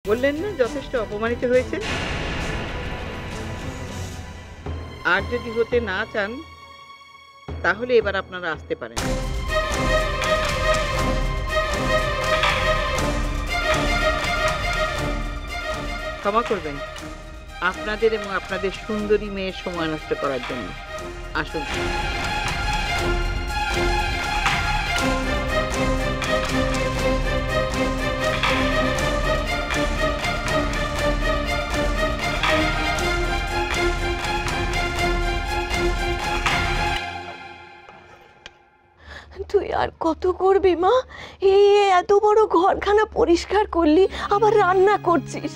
বললেন না যথেষ্ট অপমানিত হয়েছেন। আর যদি হতে না চান তাহলে এবার আপনারা আসতে পারেন। ক্ষমা করবেন আপনাদের এবং আপনাদের সুন্দরী মেয়ের সময় নষ্ট করার জন্য। আসুন। তুই আর কত করবি মা? এই এত বড় ঘরখানা পরিষ্কার করলি, আবার রান্না করছিস,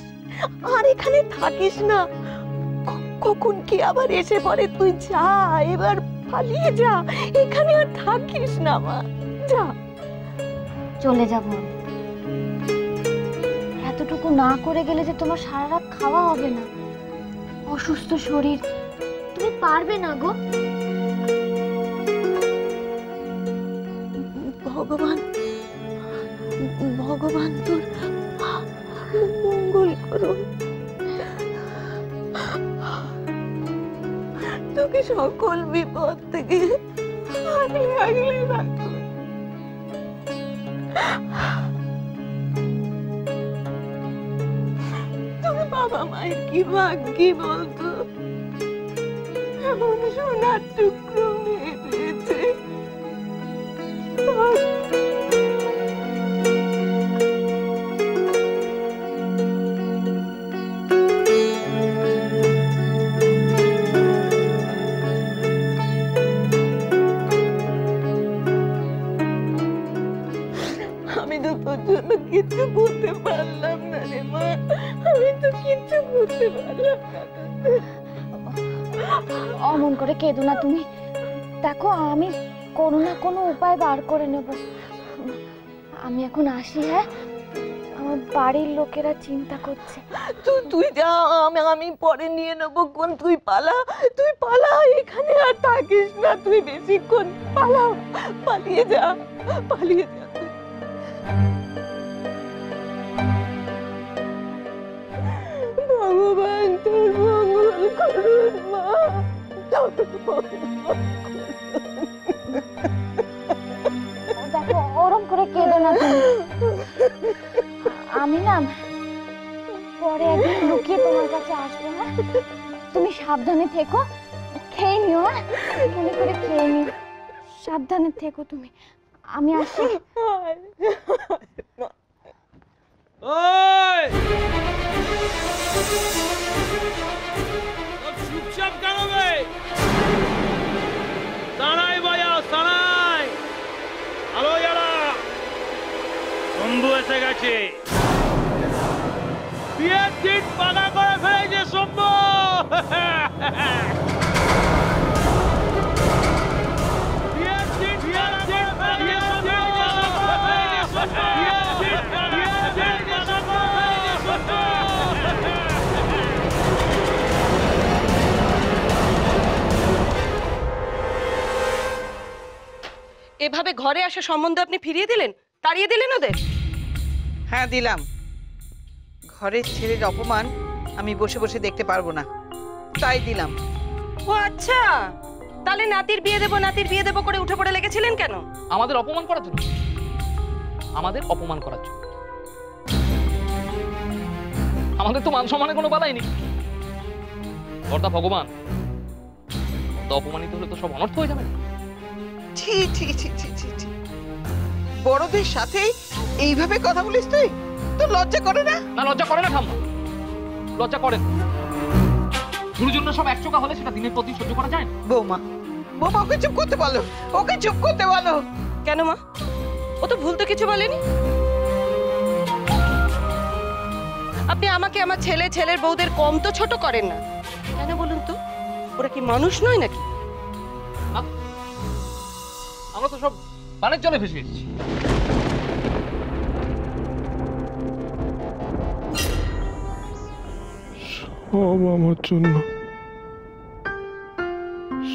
আর এখানে থাকিস না। কখন কি আবার এসে পড়ে। তুই যা, এবার পালিয়ে যা, এখানে আর থাকিস না মা, যা। চলে যাব। এতটুকু না করে গেলে যে তোমার সারা রাত খাওয়া হবে না, অসুস্থ শরীর, তুমি পারবে না গো। ভগবান ভগবান তোর মঙ্গল করুন, তোকে সকল বিপদ থেকে আগলে আগলে রাখুন। তোর বাবা মায়ের কি ভাগ্যি বলতো, এমন সোনার টুকরো মেয়ে পেয়েছে। আমি তো তোর জন্য কিচ্ছু করতে পারলাম না রে মা, আমি তো কিচ্ছু করতে পারলাম না। অমন করে কেঁদো না তুমি। দেখো, আমি কোনো না কোনো উপায় বার করে নেব। আমি এখন আসি। হ্যাঁ, আমার বাড়ির লোকেরা চিন্তা করছে। তুই যা, আমি পরে নিয়ে নেবো। কোন তুই পালা, তুই পালা, এখানে আর থাকিস না তুই বেশিক্ষণ। পালা, পালিয়ে যা, পালিয়ে যা। ভগবান তোর মঙ্গল করুন মা, দেখো, ওরম করে কেঁদো না তুমি। আমি না পরে একদিন লুকিয়ে তোমার কাছে আসবো। হ্যাঁ, তুমি সাবধানে থেকো, খেয়ে নিও। হ্যাঁ, মনে করে খেয়ে নিও, সাবধানে থেকো তুমি। আমি আসি। ওই চুপচাপ কেন বে? সানাই বাজাও, সানাই। হ্যালো যারা, শম্ভু এসে গেছে। বিয়ের দিন পাকা করে ফেলেছে শম্ভু। এভাবে ঘরে আসা সম্বন্ধে আপনি ফিরিয়ে দিলেন, তাড়িয়ে দিলেন ওদের? হ্যাঁ দিলাম। ঘরের ছেলের অপমান আমি বসে বসে দেখতে পারবো না, তাই দিলাম। ও আচ্ছা, তাহলে নাতির বিয়ে দেবো নাতির বিয়ে দেবো করে উঠে পড়ে লেগেছিলেন কেন? আমাদের অপমান করার জন্য, আমাদের অপমান করার জন্য। আমাদের তো মান সম্মানে কোনো বালাই নেই। কর্তা ভগবান, তো অপমানিত হলে তো সব অনর্থ হয়ে যাবে। ছি ছি ছি ছি ছি ছি, বড়দের সাথে এইভাবে কথা বলিস তুই? তোর লজ্জা করে না? না, লজ্জা করে না ঠাম্মা, লজ্জা করেন। গুরুজনরা সব একচোখা হলে সেটা দিনের পর দিন সহ্য করা যায় না। বৌমা, বৌমা ওকে চুপ করতে বলো, ওকে চুপ করতে বলো। কেন মা, ও তো ভুল তো কিছু বলেনি। আপনি আমাকে আমার ছেলে ছেলের বউদের কম তো ছোট করেন না কেন বলুন তো? ওরা কি মানুষ নয় নাকি? আমরা তো সব পানের জলে ভেসে এসেছি। সব আমার জন্য,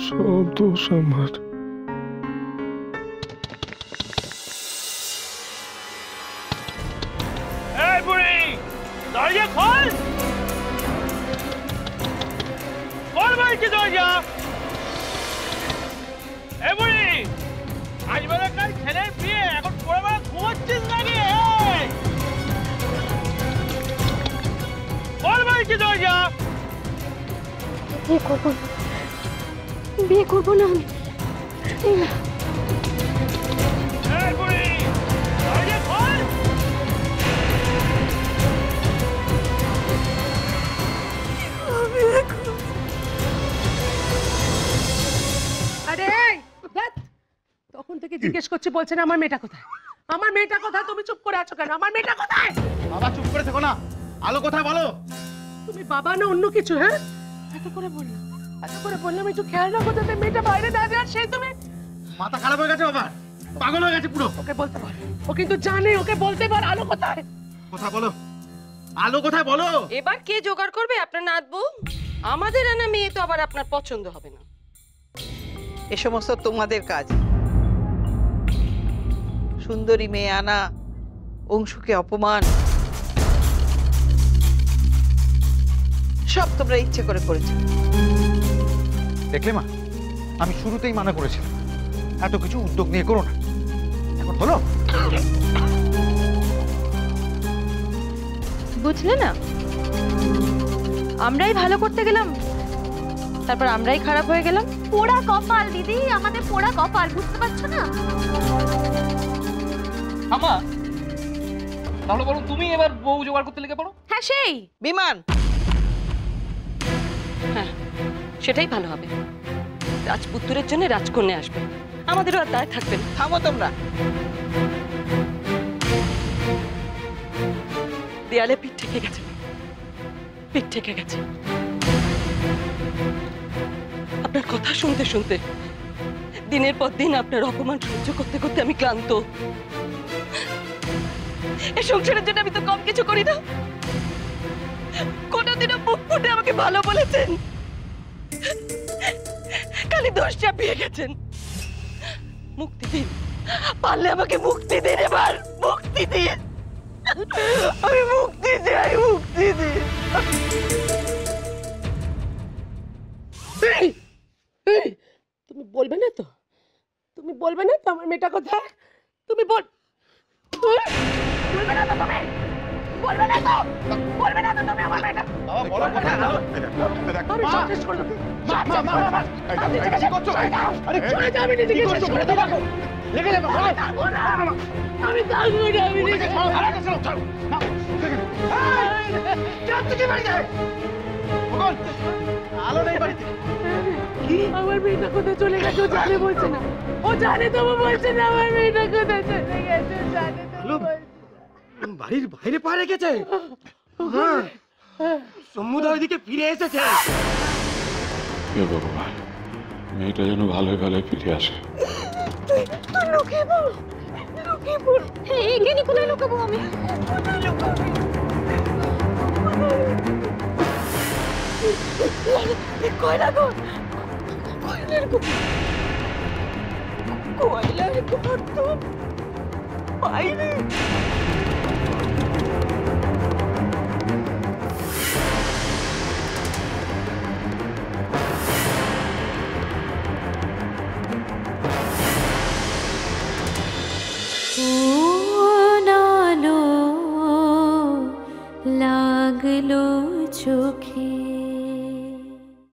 সব দোষ আমার। এই বুড়ি, দরজা খোল, খোল বলছি দরজা। এ বুড়ি, আজ বেলা কাল ছেলের বিয়ে, এখন পরে বেলা ঘুমাচ্ছিস নাকি? খোল বলছি দরজা। বিয়ে করবো না, বিয়ে করবো না আমি। এই না, এই বুড়ি, দরজা খোল। আরে এই, ধ্যাৎ, তখন থেকে জিজ্ঞেস করছি, বলছে না আমার মেয়েটা কোথায়, আমার মেয়েটা কোথায়? তুমি চুপ করে আছো কেন? আমার মেয়েটা কোথায়? বাবা চুপ করে থেকো না, আলো কোথায় বলো। তুমি বাবা না অন্য কিছু? হ্যাঁ, এত করে বললাম, এত করে বললাম একটু খেয়াল রাখো যাতে মেয়েটা বাইরে না যায়। সেই তুমি মাথা খারাপ হয়ে গেছে বাবা, পাগল হয়ে গেছে পুরো। ওকে বলতে পার, ও কিন্তু জানে, ওকে বলতে পার আলো কোথায়। কথা বলো, আলো কোথায় বলো। এবার কে জোগাড় করবে আপনার নাত বউ? আমাদের আনা মেয়ে তো আবার আপনার পছন্দ হবে না। এ সমস্ত তোমাদের কাজ। সুন্দরী মেয়ে আনা, অংশুকে অপমান, সব তোমরা ইচ্ছে করে করেছো। দেখলে মা, আমি শুরুতেই মানা করেছিলাম এত কিছু উদ্যোগ নিয়ে করো না। এখন হলো, বুঝলে না, আমরাই ভালো করতে গেলাম, তারপর আমরাই খারাপ হয়ে গেলাম। পোড়া কপাল দিদি, আমাদের পোড়া কপাল, বুঝতে পারছো না? আমা, তাহলে বলো তুমি এবার বউ জোগাড় করতে লেগে পড়ো। হ্যাঁ সেই বিমান, হ্যাঁ, সেটাই ভালো হবে। রাজপুত্রের জন্য রাজকন্যা আসবে, আমাদেরও আর দায় থাকবে না। থামো তোমরা। দেয়ালে পিঠ ঠেকে গেছে, পিঠ ঠেকে গেছে। আপনার কথা শুনতে শুনতে, দিনের পর দিন আপনার অপমান সহ্য করতে করতে আমি ক্লান্ত। এই সংসারের জন্য আমি তো কম কিছু করি না। কোনোদিনও মুখ ফুটে আমাকে ভালো বলেছেন, খালি দোষ চাপিয়ে গেছেন। মুক্তি দিন, পারলে আমাকে মুক্তি দিন, এবার মুক্তি দিন। আমি মুক্তি চাই, মুক্তি দিন। তুমি বলবে না তো, তুমি বলবে না তো আমার মেয়েটা কোথায়? তুমি বলবে না তো, তুমি বলবে না তো, বলবে না তো তুমি আমার মেয়েটা। বাবা বলো কোথায় আলো। আমি সব শেষ করে দেবো। কি করছো? আরে চলে যাও, আমি নিজেকে শেষ করে দেবো। লেগে যাবে। আমি থাকবো না, আমি থাকবো না, আমি নিজেকে আলো নেই বাড়িতে। আমার মেয়েটা কোথায় চলে গেছে ও জানে, বলছে না, ও জানে তবু বলছে না আমার মেয়েটা কোথায় চলে গেছে, ও জানে তবু বলছে না। বাড়ির বাইরে পা রেখেছে। সম্মুদা ওইদিকে ফিরে এসেছে। হে ভগবান, মেয়েটা যেন ভালোই ভালোই ফিরে আসে। তুই লুকিয়ে পড়, লুকিয়ে পড়। এখানে কোথায় লুকাবো আমি? কয়লা ঘর, কয়লার ঘর, কয়লার ঘর তো বাইরে। লাগলো চোখে।